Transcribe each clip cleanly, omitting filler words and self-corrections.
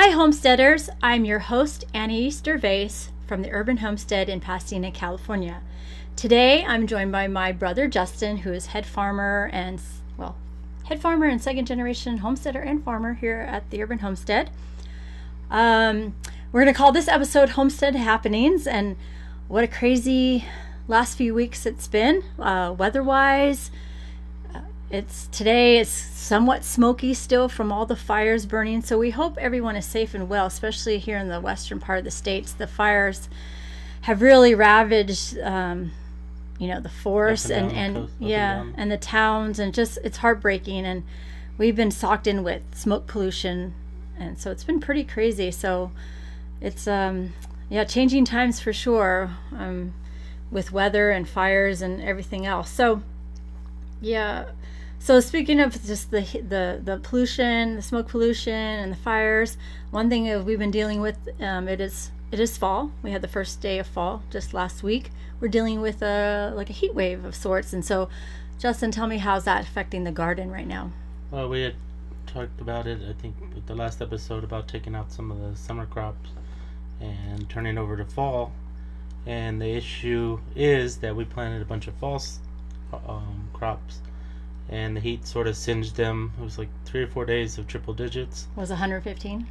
Hi Homesteaders, I'm your host Anais Justin from the Urban Homestead in Pasadena, California. Today I'm joined by my brother Justin, who is head farmer and second generation homesteader and farmer here at the Urban Homestead. We're going to call this episode Homestead Happenings, and what a crazy last few weeks it's been weather-wise. Today it's somewhat smoky still from all the fires burning, so we hope everyone is safe and well, especially here in the western part of the states. The fires have really ravaged the forests and the towns, and just it's heartbreaking, and we've been socked in with smoke pollution, and so it's been pretty crazy. So it's changing times for sure, with weather and fires and everything else. So speaking of just the pollution, the smoke pollution and the fires, one thing that we've been dealing with, it is fall. We had the first day of fall just last week. We're dealing with a heat wave of sorts. And so, Justin, tell me, how's that affecting the garden right now? Well, we had talked about it, I think, with the last episode about taking out some of the summer crops and turning over to fall. And the issue is that we planted a bunch of fall crops, and the heat sort of singed them. It was like 3 or 4 days of triple digits. Was 115?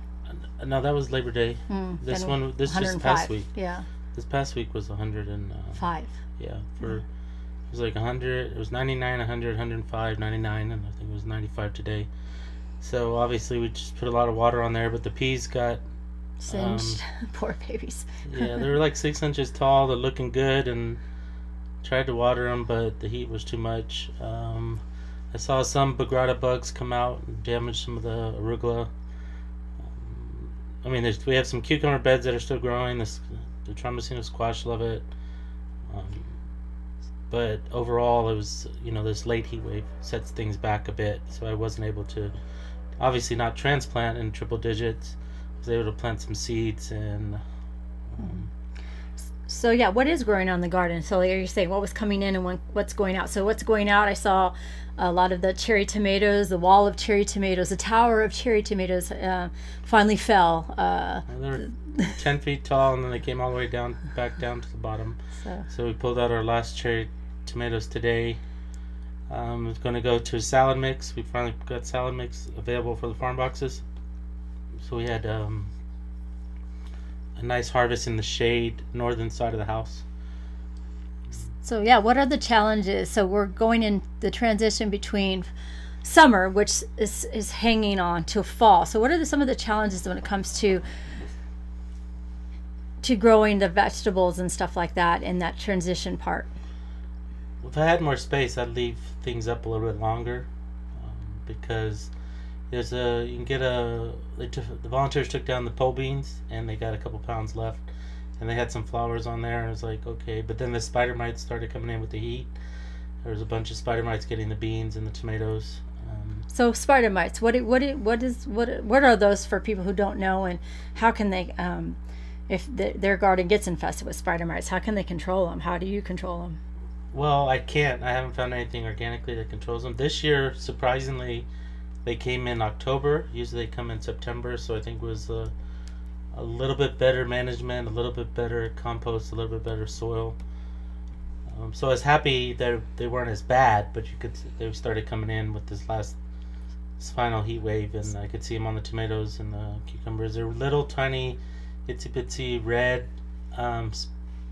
No, that was Labor Day. This just past week. Yeah. This past week was 105. Yeah, it was like 100. It was 99, 100, 105, 99, and I think it was 95 today. So obviously we just put a lot of water on there, but the peas got singed. Poor babies. Yeah, they were like 6 inches tall. They're looking good, and tried to water them, but the heat was too much. I saw some bagrata bugs come out and damage some of the arugula. We have some cucumber beds that are still growing. The Tromboncino squash love it. But overall, it was, this late heat wave sets things back a bit. So I wasn't able to, obviously not transplant in triple digits. I was able to plant some seeds and... So yeah, what is growing on in the garden? So you're saying what was coming in and what's going out. So what's going out, I saw a lot of the cherry tomatoes, the wall of cherry tomatoes, the tower of cherry tomatoes finally fell. They were 10 feet tall, and then they came all the way back down to the bottom. So we pulled out our last cherry tomatoes today. It's going to go to salad mix. We finally got salad mix available for the farm boxes. So we had a nice harvest in the shade, northern side of the house. So yeah, what are the challenges? So we're going in the transition between summer, which is hanging on, to fall. So what are some of the challenges when it comes to growing the vegetables and stuff like that in that transition part? If I had more space, I'd leave things up a little bit longer, because the volunteers took down the pole beans, and they got a couple pounds left, and they had some flowers on there. I was like, okay, but then the spider mites started coming in with the heat. There was a bunch of spider mites getting the beans and the tomatoes. So spider mites, what are those for people who don't know, and how can they, if their garden gets infested with spider mites, how can they control them? How do you control them? Well, I can't. I haven't found anything organically that controls them. This year, surprisingly, they came in October. Usually they come in September, so I think it was a little bit better management, a little bit better compost, a little bit better soil. So I was happy that they weren't as bad, but they started coming in with this final heat wave, and I could see them on the tomatoes and the cucumbers. They're little tiny, itsy bitsy red,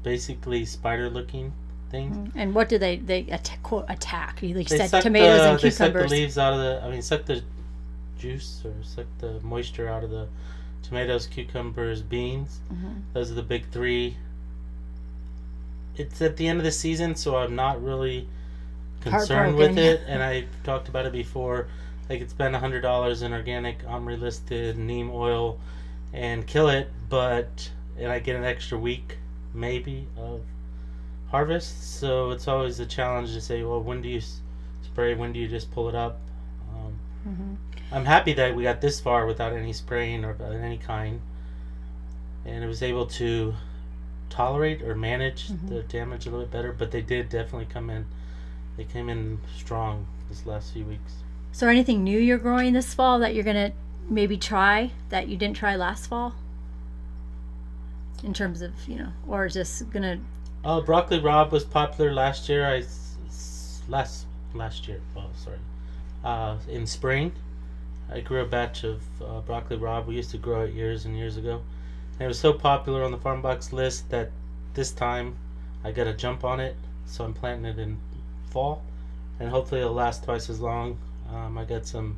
basically spider-looking things. And what do they attack? You said tomatoes and cucumbers. They suck the leaves out of suck the juice or suck the moisture out of the tomatoes, cucumbers, beans. Those are the big three. It's at the end of the season, so I'm not really concerned with it. And I talked about it before. I could spend $100 in organic, OMRI listed neem oil and kill it, and I get an extra week maybe of harvest. So it's always a challenge to say, well, when do you spray? When do you just pull it up? I'm happy that we got this far without any spraying or of any kind, and it was able to tolerate or manage the damage a little bit better. But they did definitely come in. They came in strong this last few weeks. So anything new you're growing this fall that you're gonna maybe try that you didn't try last fall? In terms of, or just gonna... Oh, broccoli rabe was popular last year. Last year. Oh, sorry. In spring, I grew a batch of broccoli rabe. We used to grow it years and years ago. And it was so popular on the farm box list that this time I got a jump on it. So I'm planting it in fall, and hopefully it'll last twice as long. I got some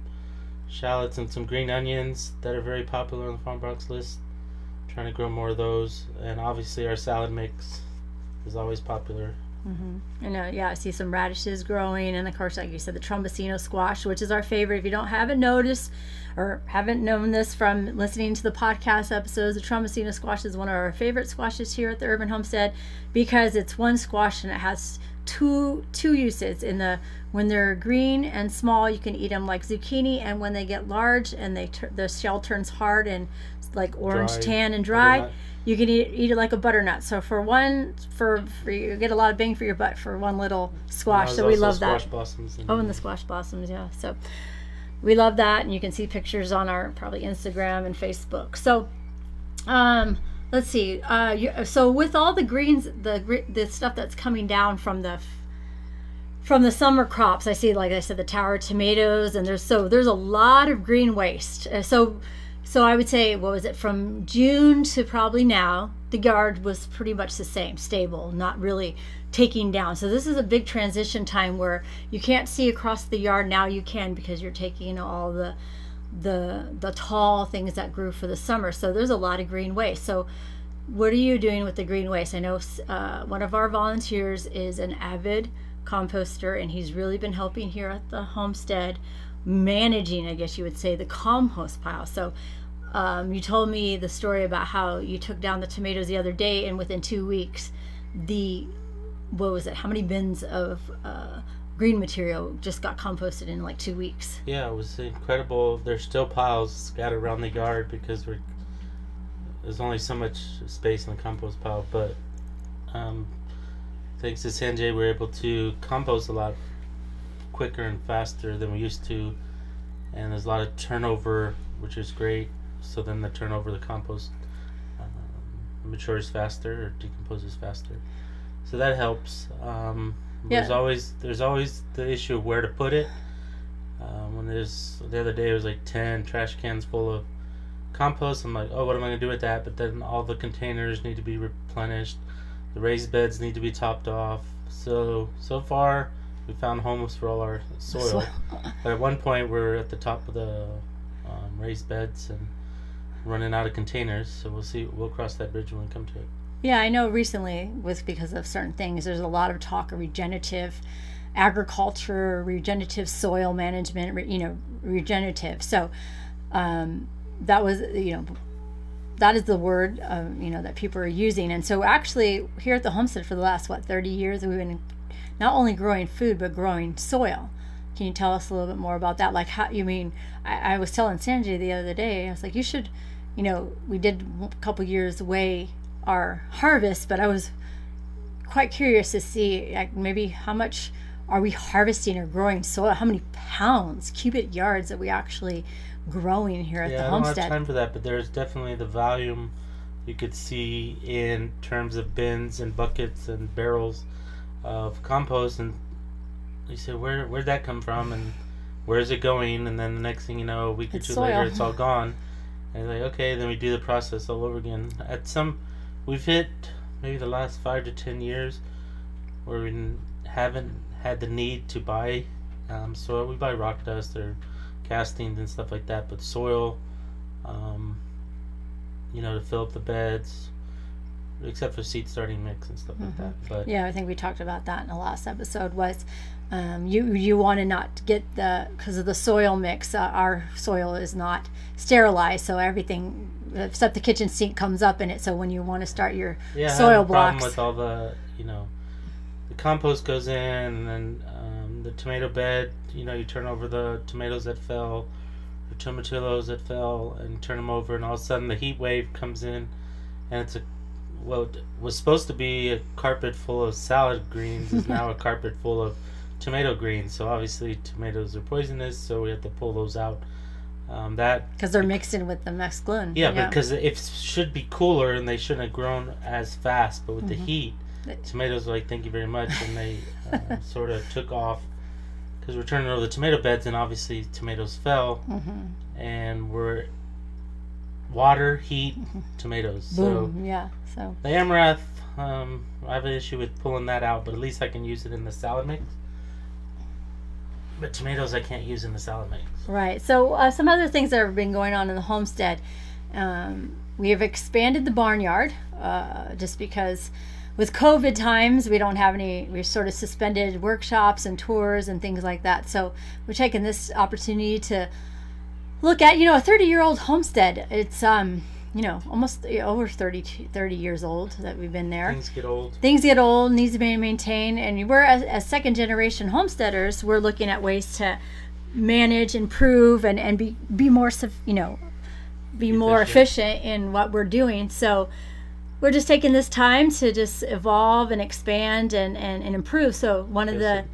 shallots and some green onions that are very popular on the farm box list. Trying to grow more of those, and obviously our salad mix is always popular. And I see some radishes growing, and of course, like you said, the trombocino squash, which is our favorite. If you haven't noticed or haven't known this from listening to the podcast episodes, the trombocino squash is one of our favorite squashes here at the Urban Homestead, because it's one squash and it has two uses. When they're green and small, you can eat them like zucchini, and when they get large and the shell turns hard and like orange tan and dry, you can eat it like a butternut. So for you get a lot of bang for your buck for one little squash. So we love that. Blossoms And the squash blossoms, yeah. So we love that, and you can see pictures on our probably Instagram and Facebook. So let's see. So with all the greens, the stuff that's coming down from the summer crops, I see, like I said, the tower tomatoes, and there's a lot of green waste. So I would say, what was it, from June to probably now, the yard was pretty much the same, stable, not really taking down. So this is a big transition time where you can't see across the yard. Now you can, because you're taking all the tall things that grew for the summer. So there's a lot of green waste. So what are you doing with the green waste? I know one of our volunteers is an avid composter, and he's really been helping here at the homestead, managing, I guess you would say, the compost pile. So you told me the story about how you took down the tomatoes the other day, and within 2 weeks, how many bins of green material just got composted in like 2 weeks? Yeah, it was incredible. There's still piles scattered around the yard because there's only so much space in the compost pile, but thanks to Sanjay, we're able to compost a lot quicker and faster than we used to, and there's a lot of turnover, which is great. So then the compost matures faster or decomposes faster, so that helps. There's always the issue of where to put it. The other day it was like 10 trash cans full of compost. I'm like, oh, what am I gonna do with that? But then all the containers need to be replenished, the raised beds need to be topped off. So far we found homes for all our soil. But at one point we're at the top of the raised beds and running out of containers, so we'll cross that bridge when we come to it. Yeah, I know recently, because of certain things, there's a lot of talk of regenerative agriculture, regenerative soil management, regenerative. So that was, that is the word that people are using. And so actually here at the homestead for the last 30 years, we've been not only growing food but growing soil. Can you tell us a little bit more about that? Like, how you mean? I was telling Sanjay the other day, I was like, you should, we did a couple years weigh our harvest, but I was quite curious to see maybe how much are we harvesting or growing soil, how many pounds, cubic yards that we actually growing here at the homestead. I don't have time for that, but there's definitely the volume you could see in terms of bins and buckets and barrels of compost, and you say, where'd that come from, and where's it going? And then the next thing you know, a week or two later, it's all gone. And like, okay, then we do the process all over again. We've hit maybe the last 5 to 10 years where we haven't had the need to buy soil. We buy rock dust or castings and stuff like that, but soil, to fill up the beds, except for seed starting mix and stuff like that. But yeah, I think we talked about that in the last episode. Was you want to not get because of the soil mix. Our soil is not sterilized, so everything except the kitchen sink comes up in it. So when you want to start your soil blocks, with all the the compost goes in, and then the tomato bed. You turn over the tomatoes that fell, or tomatillos that fell, and turn them over, and all of a sudden the heat wave comes in, and it's what was supposed to be a carpet full of salad greens is now a carpet full of tomato greens. So obviously tomatoes are poisonous, so we have to pull those out. That because they're mixed in with the mesclun. Yeah, because it should be cooler and they shouldn't have grown as fast. But with the heat, tomatoes were like, thank you very much, and they sort of took off because we're turning over the tomato beds, and obviously tomatoes fell, and we're water, heat, tomatoes. Boom. So the amaranth, I have an issue with pulling that out, but at least I can use it in the salad mix. But tomatoes I can't use in the salad mix. Right. So some other things that have been going on in the homestead. We have expanded the barnyard just because with COVID times we don't have any, we've sort of suspended workshops and tours and things like that. So we're taking this opportunity to look at, a 30-year-old homestead. It's, almost over 30 years old that we've been there. Things get old, needs to be maintained. And we're, as second-generation homesteaders, we're looking at ways to manage, improve, and be more, more efficient in what we're doing. So we're just taking this time to just evolve and expand and improve. So one of the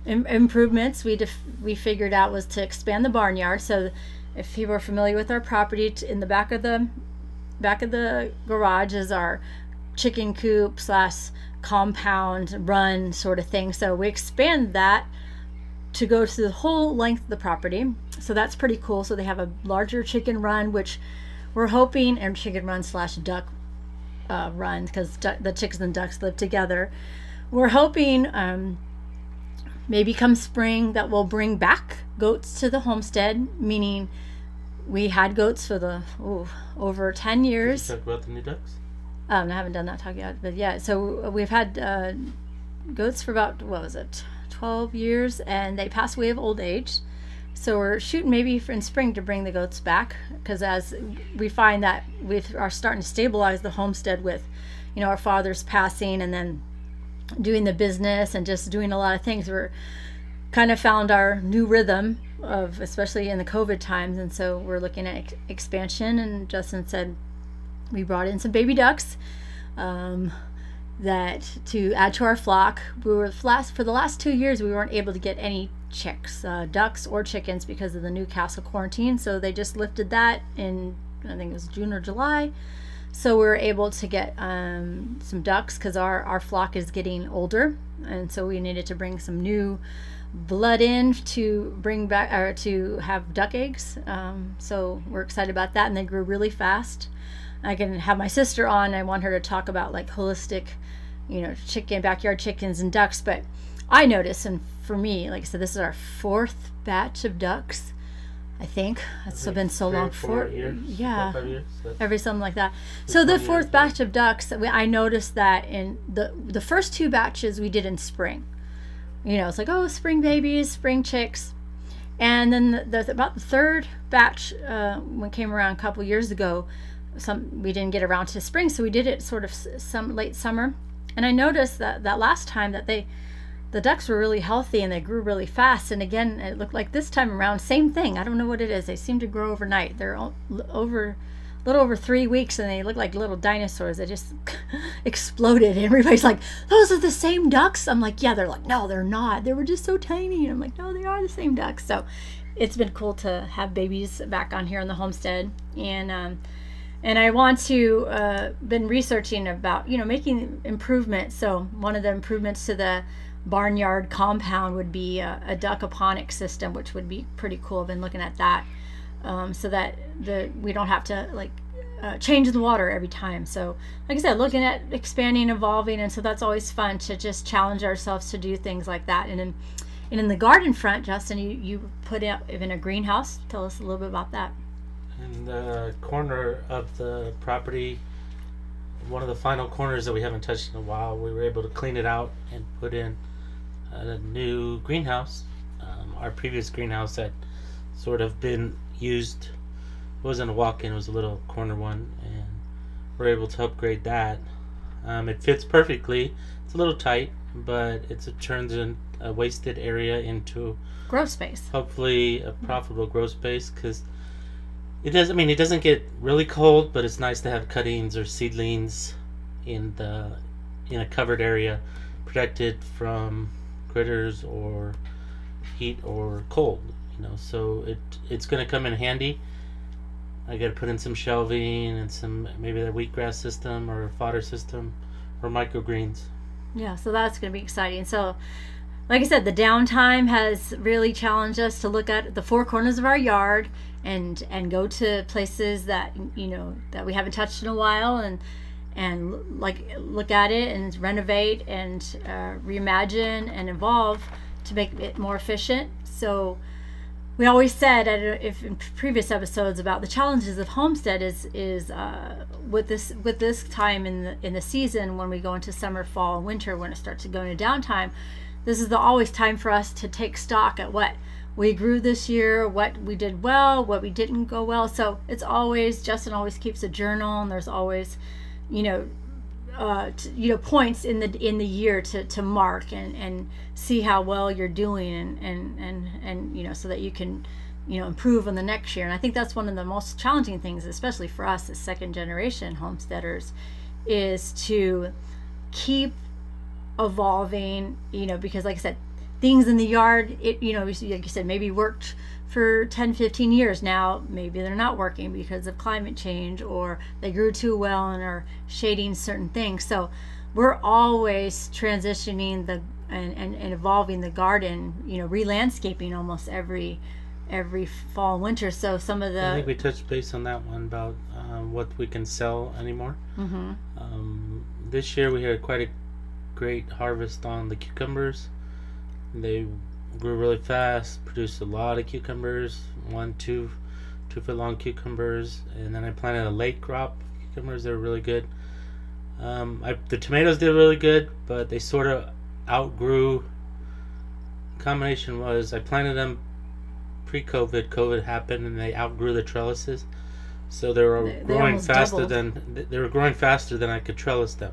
improvements we figured out was to expand the barnyard. So if people are familiar with our property, in the back of the garage is our chicken coop / compound run sort of thing. So we expand that to go to the whole length of the property. So that's pretty cool. So they have a larger chicken run, which we're hoping, and chicken run / duck run, because the chickens and ducks live together. We're hoping maybe come spring that we'll bring back goats to the homestead, meaning we had goats for over 10 years. Did you talk about the new ducks? I haven't done that talk yet, but yeah. So we've had goats for about 12 years, and they passed away of old age. So we're shooting maybe in spring to bring the goats back, because as we find that we are starting to stabilize the homestead with, our father's passing and then doing the business and just doing a lot of things. We're kind of found our new rhythm of, especially in the COVID times, and so we're looking at expansion. And Justin said we brought in some baby ducks that to add to our flock. For the last 2 years we weren't able to get any chicks, ducks or chickens, because of the Newcastle quarantine. So they just lifted that in, I think it was June or July. So we were able to get some ducks, because our flock is getting older, and so we needed to bring some new blood in to bring back, or to have duck eggs. So we're excited about that, and they grew really fast. I can have my sister on. I want her to talk about like holistic, backyard chickens and ducks. But I noticed, and for me, like I said, this is our 4th batch of ducks. I think it's been so long. 4 years. Yeah, 5 years. Every something like that. So the 4th batch of ducks, I noticed that in the first 2 batches we did in spring. It's like, spring babies, spring chicks. And then about the 3rd batch, when it came around a couple years ago, we didn't get around to spring, so we did it sort of some late summer. And I noticed that last time that the ducks were really healthy and they grew really fast. And again, it looked like this time around, same thing. I don't know what it is. They seem to grow overnight. They're a little over 3 weeks, and they look like little dinosaurs. They just exploded. And everybody's like, those are the same ducks? I'm like, yeah. They're like, no, they're not. They were just so tiny. And I'm like, no, they are the same ducks. So it's been cool to have babies back on here on the homestead. And I want to been researching about making improvements. So one of the improvements to the barnyard compound would be a duck aquaponics system, which would be pretty cool. I've been looking at that, so that we don't have to change the water every time. So like I said, looking at expanding, evolving, and so that's always fun to just challenge ourselves to do things like that. And in the garden front, Justin, you put up in a greenhouse. Tell us a little bit about that. In the corner of the property, one of the final corners that we haven't touched in a while, we were able to clean it out and put in a new greenhouse. Our previous greenhouse had sort of been used. It wasn't a walk-in, it was a little corner one, and we're able to upgrade that. It fits perfectly. It's a little tight, but it turns a wasted area into grow space. Hopefully a profitable grow space, because it doesn't get really cold, but it's nice to have cuttings or seedlings in a covered area, protected from critters or heat or cold. so it's going to come in handy. I got to put in some shelving and some maybe the wheatgrass system or fodder system or microgreens. Yeah, so that's going to be exciting. So, like I said, the downtime has really challenged us to look at the four corners of our yard and go to places that that we haven't touched in a while and like look at it and renovate and reimagine and evolve to make it more efficient. So we always said if in previous episodes about the challenges of homestead is with this time in the season when we go into summer, fall, and winter, when it starts to go into downtime. This is always time for us to take stock at what we grew this year, what we did well, what we didn't go well. So it's always, Justin always keeps a journal, and there's always, points in the year to mark and see how well you're doing and so that you can improve on the next year. And I think that's one of the most challenging things, especially for us as second generation homesteaders, is to keep evolving, because like I said, things in the yard, like you said, maybe worked for 10-15 years. Now maybe they're not working because of climate change, or they grew too well and are shading certain things. So we're always transitioning and evolving the garden, re-landscaping almost every fall, winter. So some of the, I think we touched base on that one about what we can sell anymore. This year we had quite a great harvest on the cucumbers. They grew really fast, produced a lot of cucumbers, 2 foot long cucumbers, and then I planted a late crop cucumbers. They were really good. The tomatoes did really good, but they sort of outgrew. Combination was I planted them pre-COVID. COVID happened, and they outgrew the trellises, so they were growing faster than I could trellis them.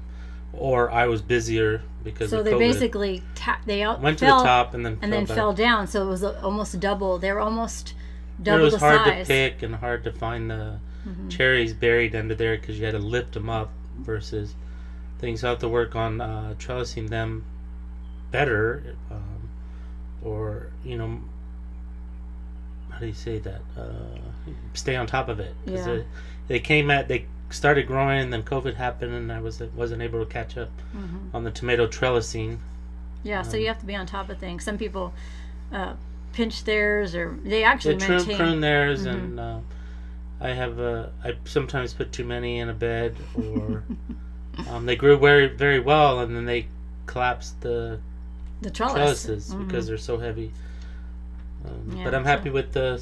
Or I was busier because of COVID. So they basically went to the top and then fell down. So it was almost double. They were almost double the size. It was hard to pick and hard to find the cherries buried under there because you had to lift them up versus things. I have to work on trellising them better, or how do you say that? Stay on top of it. Yeah. They started growing, and then COVID happened, and I wasn't able to catch up on the tomato trellising. Yeah, so you have to be on top of things. Some people pinch theirs, or they actually prune theirs, and I sometimes put too many in a bed, or they grew very, very well, and then they collapsed the trellises because they're so heavy. But I'm happy with the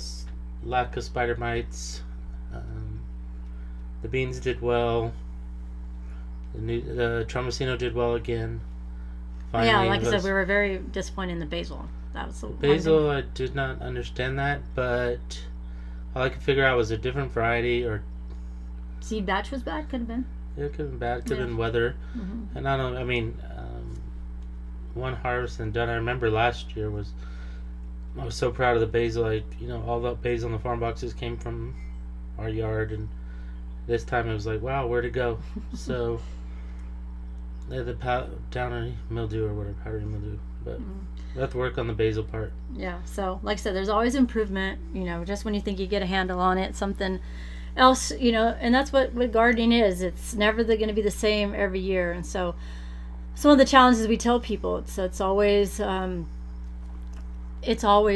lack of spider mites. The beans did well. The Tramasino did well again. Finally, yeah, like I said, we were very disappointed in the basil. That was the basil. I did not understand that, but all I could figure out was a different variety, or seed batch was bad. Could have been. Yeah, it could have been bad. Could have been weather. And I mean, one harvest and done. I remember last year I was so proud of the basil. All the basil in the farm boxes came from our yard, and this time it was like, wow, where'd it go? So the downy mildew or whatever, powdery mildew. But we have to work on the basil part. Yeah, so like I said, there's always improvement. Just when you think you get a handle on it, something else, and that's what gardening is. It's never going to be the same every year. And so some of the challenges we tell people, it's always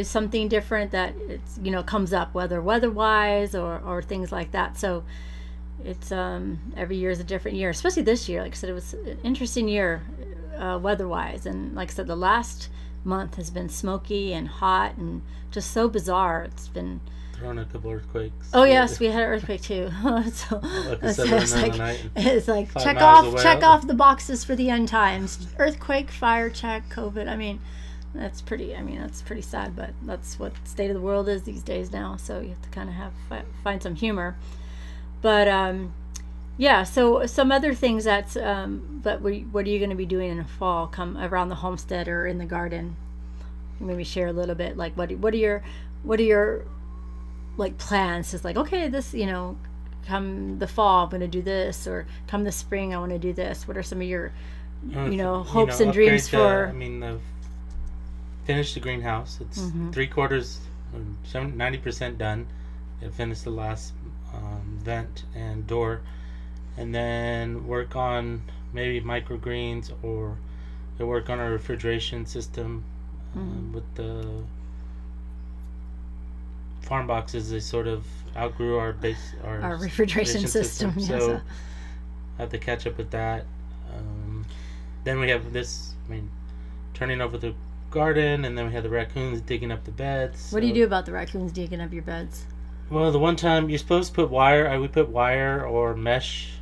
something different that it's comes up, whether weather-wise or things like that. So it's every year is a different year, especially this year. Like I said, it was an interesting year weather-wise, and like I said, the last month has been smoky and hot and just so bizarre. It's been thrown a couple earthquakes. Oh yes, we had an earthquake too. So it's like check off the boxes for the end times. Earthquake, fire check, COVID. I mean, that's pretty sad, but that's what the state of the world is these days now. So you have to kind of find some humor. But yeah, so some other things what are you going to be doing in the fall, come around the homestead or in the garden? Maybe share a little bit, like what are your like plans? It's like, okay, this come the fall I'm going to do this, or come the spring I want to do this. What are some of your hopes and dreams for? Finished the greenhouse. It's 3/4 90% done. I finished the last vent and door, and then work on maybe microgreens, or work on our refrigeration system. With the farm boxes, they sort of outgrew our refrigeration system. Yes. So I have to catch up with that. Then we have this, turning over the garden, and then we have the raccoons digging up the beds. What do you do about the raccoons digging up your beds? Well, the one time you're supposed to put wire, we put wire or mesh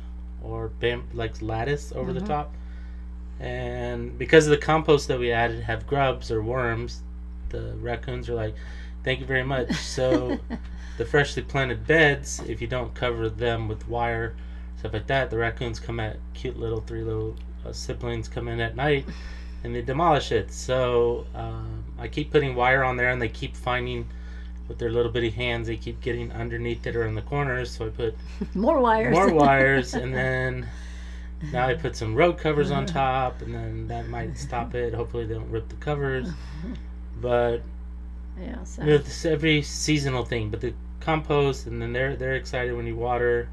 or like lattice over the top. And because of the compost that we added have grubs or worms, the raccoons are like, thank you very much. So the freshly planted beds, if you don't cover them with wire, stuff like that, the raccoons come at cute little three little siblings come in at night and they demolish it. So I keep putting wire on there, and they keep finding with their little bitty hands, they keep getting underneath it or in the corners. So I put more wires, and then now I put some road covers on top, and then that might stop it. Hopefully they don't rip the covers. But yeah, so it's every seasonal thing. But the compost, and then they're excited when you water.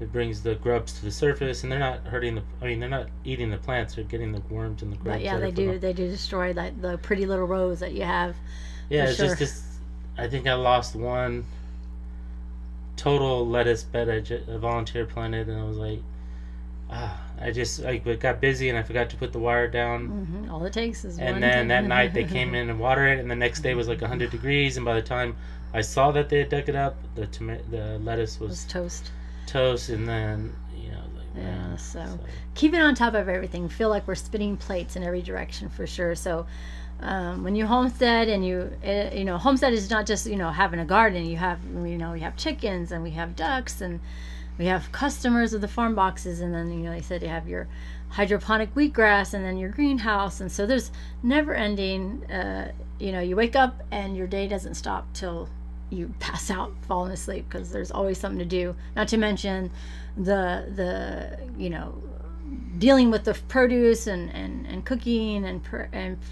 It brings the grubs to the surface, and they're not hurting they're not eating the plants. They're getting the worms and the grubs. But yeah, they do destroy the pretty little rows that you have. Yeah, it's just this. I think I lost one total lettuce bed I volunteer planted, and I was like, I got busy and I forgot to put the wire down. All it takes is and one. And then that night they came in and watered it, and the next day was like 100 degrees, and by the time I saw that they had dug it up, the lettuce was toast, and then so keeping on top of everything. Feel like we're spinning plates in every direction for sure. So when you homestead, and homestead is not just having a garden. You have chickens, and we have ducks, and we have customers of the farm boxes, and then they said you have your hydroponic wheatgrass, and then your greenhouse, and so there's never ending. You wake up and your day doesn't stop till you pass out, falling asleep, because there's always something to do. Not to mention the dealing with the produce and cooking and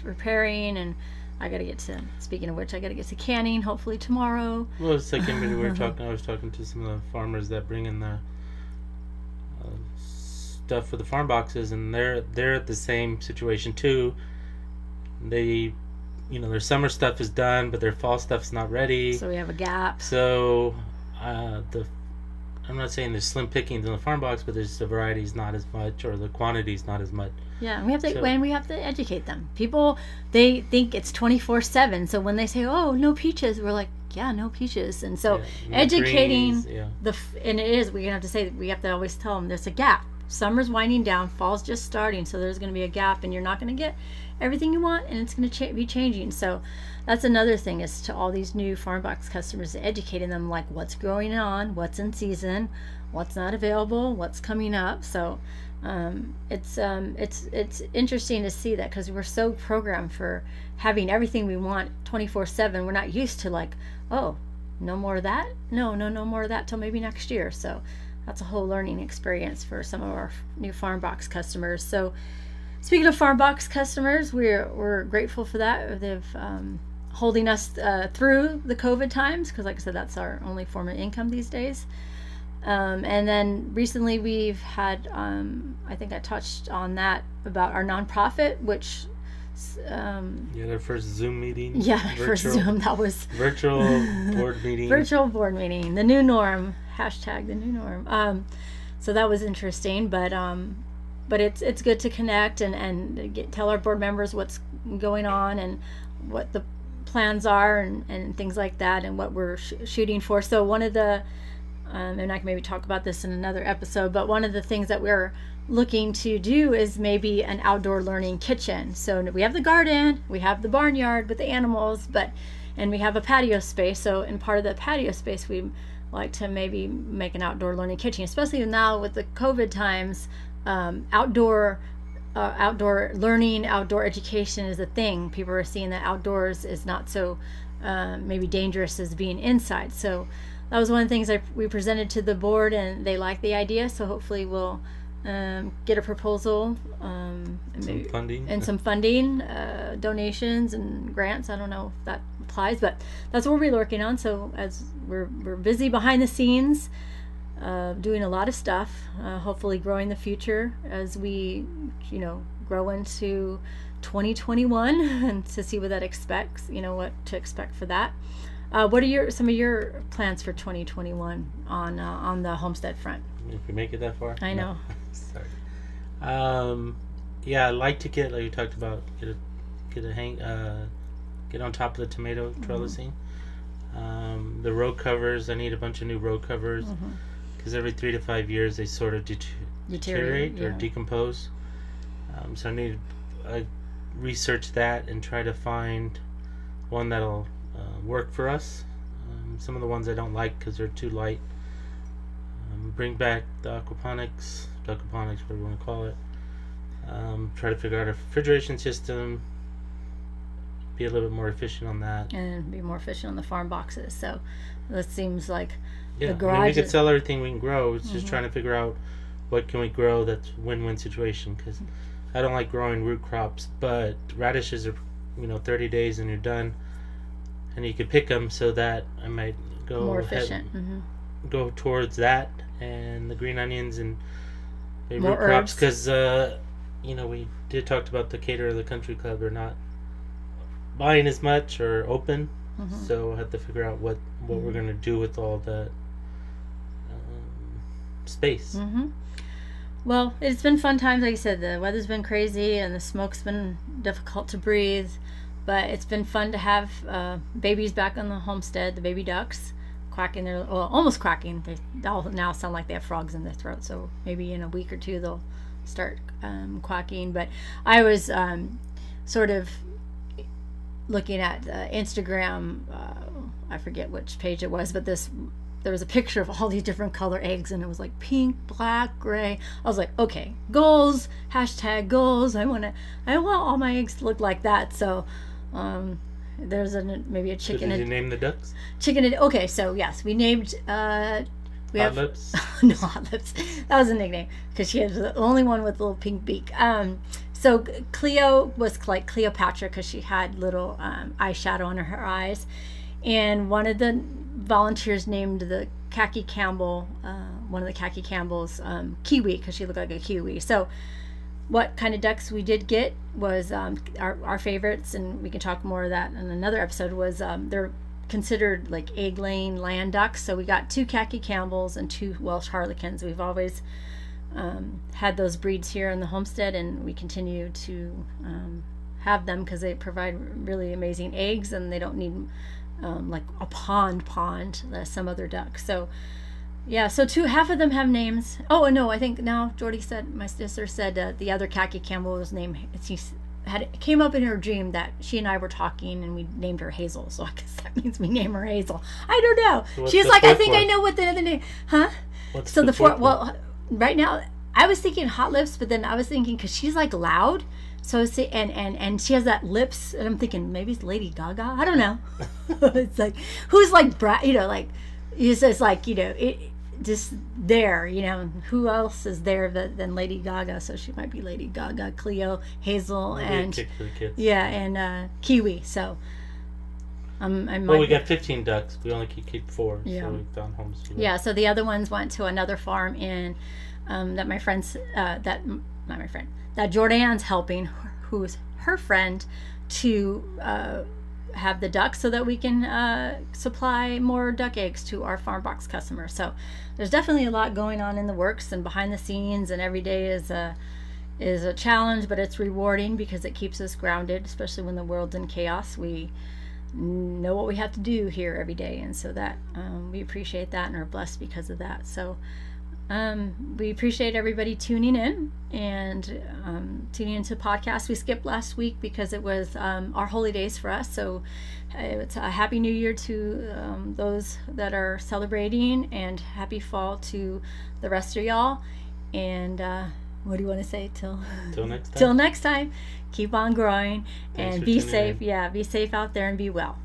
preparing, and speaking of which, I got to get to canning hopefully tomorrow. Well, I was talking to some of the farmers that bring in the stuff for the farm boxes, and they're at the same situation too. They their summer stuff is done, but their fall stuff's not ready. So we have a gap. So I'm not saying there's slim pickings in the farm box, but there's the variety's not as much, or the quantity's not as much. Yeah, and we have to educate them. People, they think it's 24/7. So when they say, "Oh, no peaches," we're like, "Yeah, no peaches." And so educating greens, and it is, we have to always tell them there's a gap. Summer's winding down, fall's just starting, so there's going to be a gap, and you're not going to get everything you want, and it's going to be changing. So that's another thing, is to all these new farm box customers, educating them like what's going on, what's in season, what's not available, what's coming up. So it's interesting to see that, because we're so programmed for having everything we want 24/7. We're not used to like, oh, no more of that, no more of that till maybe next year. So that's a whole learning experience for some of our new farm box customers. So speaking of farm box customers, we're grateful for that. They've holding us through the COVID times, because like I said, that's our only form of income these days. And then recently we've had, I think I touched on that, about our nonprofit, which their first Zoom meeting. First Zoom, that was virtual board meeting. Virtual board meeting, the new norm. Hashtag the new norm. So that was interesting, but it's good to connect and tell our board members what's going on and what the plans are and things like that, and what we're shooting for. So one of the and I can maybe talk about this in another episode, but one of the things that we're looking to do is maybe an outdoor learning kitchen. So we have the garden, we have the barnyard with the animals, and we have a patio space. So in part of the patio space, we like to maybe make an outdoor learning kitchen, especially now with the COVID times. Outdoor learning, outdoor education is a thing. People are seeing that outdoors is not so maybe dangerous as being inside. So that was one of the things we presented to the board, and they liked the idea. So hopefully we'll get a proposal and some funding, donations and grants. I don't know if that supplies, but that's what we're working on. So as we're busy behind the scenes, doing a lot of stuff, hopefully growing the future as we, grow into 2021 and to see what that expects, what to expect for that. What are some of your plans for 2021 on the homestead front? If we make it that far? I know. Sorry. Yeah, I like to get, like you talked about, get on top of the tomato trellising. The row covers, I need a bunch of new row covers because every 3 to 5 years they sort of deteriorate or decompose. So I need to research that and try to find one that'll work for us. Some of the ones I don't like because they're too light. Bring back the aquaponics, whatever you want to call it. Try to figure out a refrigeration system, be a little bit more efficient on that, and be more efficient on the farm boxes. So that seems like the garage. We could sell everything we can grow. It's just trying to figure out what can we grow that's win-win situation. Because I don't like growing root crops, but radishes are 30 days and you're done, and you could pick them. So that I might go more efficient. Go towards that and the green onions and the more root crops because we did talk about the Cater of the Country Club. They're not buying as much or open, so I have to figure out what we're going to do with all that space. Well, it's been fun times. Like you said, the weather's been crazy and the smoke's been difficult to breathe, but it's been fun to have babies back on the homestead, the baby ducks quacking almost quacking. They all now sound like they have frogs in their throat, so maybe in a week or two they'll start quacking. But I was sort of looking at Instagram, I forget which page it was, but there was a picture of all these different color eggs, and it was like pink, black, gray. I was like, okay, goals, #goals. I want all my eggs to look like that. So there's maybe a chicken. So did you name the ducks? Okay, so yes, we named Hot Lips? No, Hot Lips. That was a nickname because she was the only one with a little pink beak. So Cleo was like Cleopatra because she had little eyeshadow under her eyes, and one of the volunteers named the Khaki Campbell, one of the Khaki Campbells, Kiwi, because she looked like a kiwi. So what kind of ducks we did get was our favorites, and we can talk more of that in another episode, was they're considered like egg-laying land ducks. So we got 2 Khaki Campbells and 2 Welsh Harlequins. We've always had those breeds here in the homestead, and we continue to have them because they provide really amazing eggs, and they don't need like a pond some other ducks. So yeah, so half of them have names. Oh no, I think now Jordy said, my sister said, the other Khaki Campbell was named, it came up in her dream that she and I were talking and we named her Hazel, so I guess that means we name her Hazel. I don't know. She's like, I think I know what the other name, What's so the fourth one? Well, right now I was thinking Hot Lips, but then I was thinking because she's like loud, so and she has that lips, and I'm thinking maybe it's Lady Gaga. I don't know. It's like, who's like like it's just like just there, who else is there than Lady Gaga? So she might be Lady Gaga, Cleo, Hazel, and Kiwi. So we got 15 ducks. We only could keep 4, so we found homes for them. Yeah, so the other ones went to another farm in that my friend's that Jordan's helping, who's her friend, to have the ducks so that we can supply more duck eggs to our farm box customers. So there's definitely a lot going on in the works and behind the scenes, and every day is a challenge, but it's rewarding because it keeps us grounded, especially when the world's in chaos. We know what we have to do here every day, and so that we appreciate that and are blessed because of that. So we appreciate everybody tuning in and tuning into podcasts. We skipped last week because it was our holy days for us, so it's a happy new year to those that are celebrating, and happy fall to the rest of y'all. And what do you want to say till next time? Till next time, keep on growing. Thanks, and be safe. Be safe out there and be well.